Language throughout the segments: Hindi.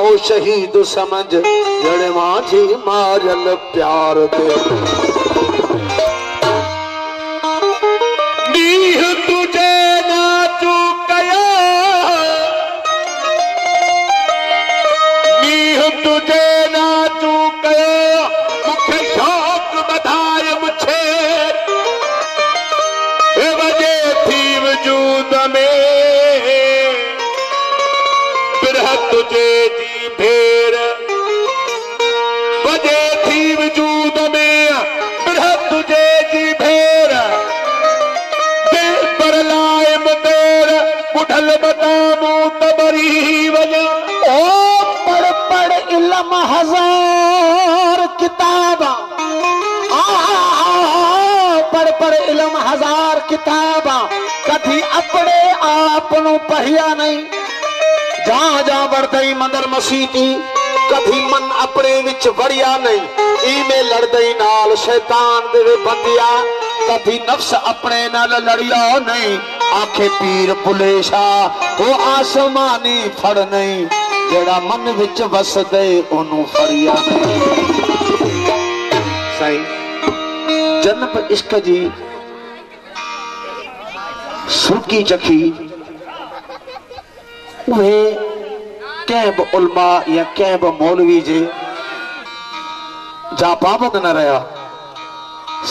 ओ शहीद समझ जड़े माझी मारल प्यार दे नीह तुझे ना चुकया नीह तुझे ना चुकया मुखे शौक बधाए मुझे वजे थी वजूद में बिरह तुझे दी भेड़ वजे थी वजूद में बिरह तुझे दी भेड़ दे पर लाए मदेर बुढ़ल बतामू तबरी वजा ओ पढ़ पढ़ इल्म हजार किताबा पढ़ पढ़ इल्म हजार किताबा कभी अपने आप नु पढ़िया नहीं जहां जहां बढ़दई मंदर मसीती कभी मन अपने विच वड़िया नहीं इमे लड़दई नाल शैतान दे बंदिया कभी नफ्स अपने नाल लड़िया नहीं आखे पीर पुलेशा वो आसमानी फड़ नहीं जेड़ा मन विच वसदे ओनू फड़िया नहीं सही जन्नत इश्क जी सुकी चखी वे कैब उलमा या कैब मौलवी जे जा पाबंद न रहा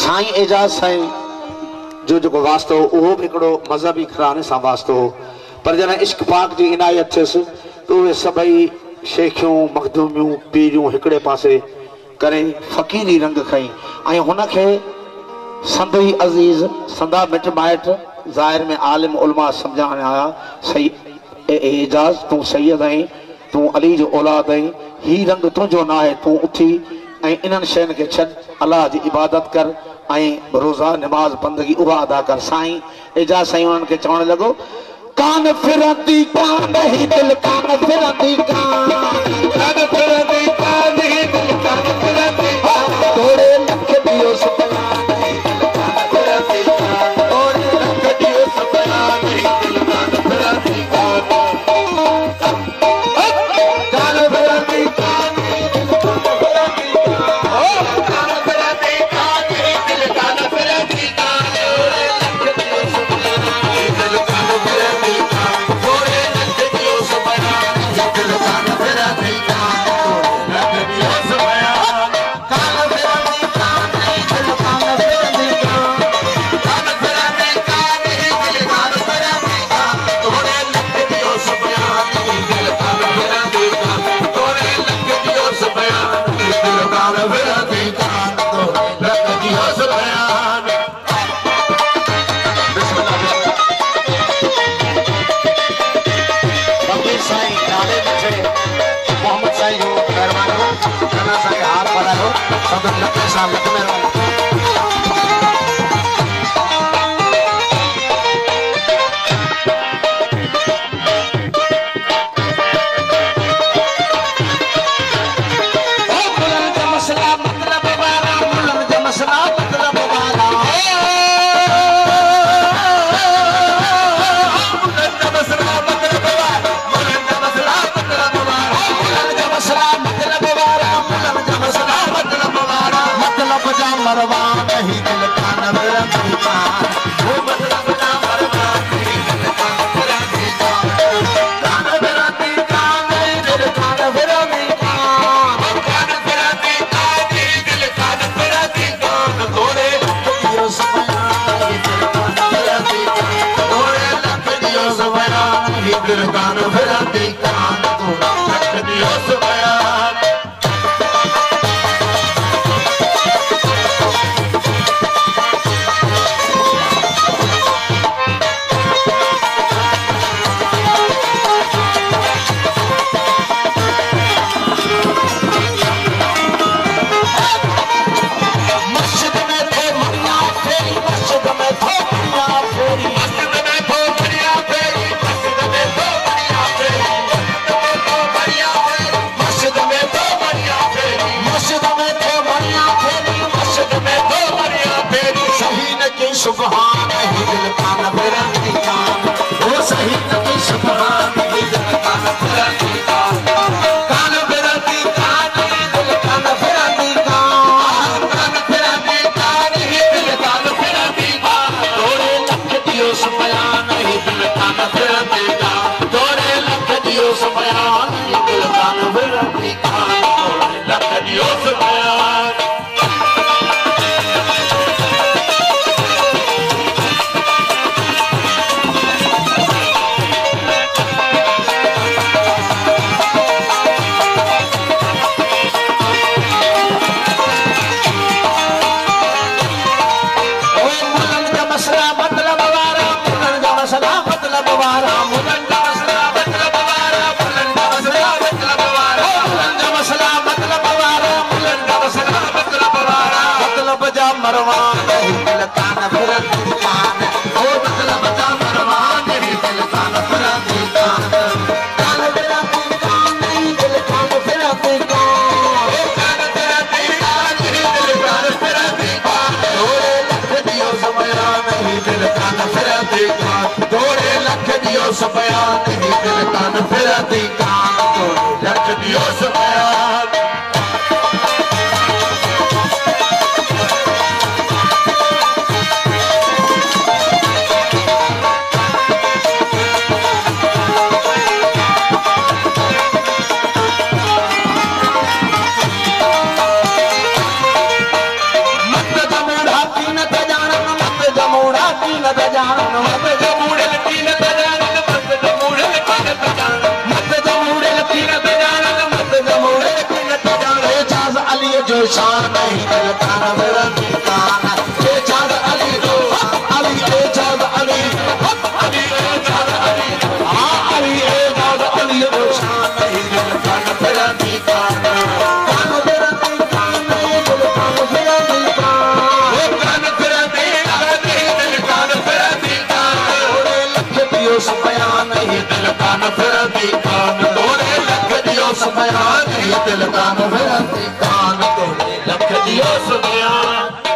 साईं एजाज साईं जो जो वास्तो वो भी हिकिड़ो मज़हबी घराने सां वास्तो हो पर जॾहिं इश्क पाक जी इनायत थियसि तो उहे सभई शेखियूं मखदूमियूं पीरियूं हिकिड़े पासे करे फ़क़ीरी रंग खई ऐं हुनखे संदई अज़ीज़ संदा मिट माइट ज़ाहिर में आलिम उलमा सम्झाइण आया सही एजाज तू सैयद आई तू अली जो औलाद आई ही रंग तुझो ना है तू उठी ऐं इन्हनि शयुनि खे छॾ अल्लाह जी इबादत कर ऐं रोज़ा नमाज बंदगी उहा अदा कर साईं एजाज साईं उन्हनि खे चवणु लॻो कान फिरंदी कान ही दिल कान फिरंदी कान फिरंदी कान ही दिल कान फिरंदी थोड़े लख दियो सपना सुभान ही दिल कान फिरंदी कान वो सही नबी सुभान ही दिल कान फिरंदी कान थी कान तोड़े लख दियो सुबयान सपया नहीं दिल कान फिरती कान तोड़े लख दियो सपयान मत जमूड़ा तीन तजान मत जमूड़ा तीन तजान मत जमूड़े तीन तजान जो शान नहीं दिल कान फिरती कान ये चाँद अली अली ए चाँद अली अली ए चाँद अली हाँ अली ए चाँद अली जो शान नहीं दिल कान फिरती कान कान फिरती कान दिल कान फिरती कान कान फिरती कान दिल कान फिरती कान तोड़े लख दियो सपया नहीं दिल कान फिरती कान तोड़े लख दियो सपया नहीं दिल कान फिरती कान लख दियो सुबयान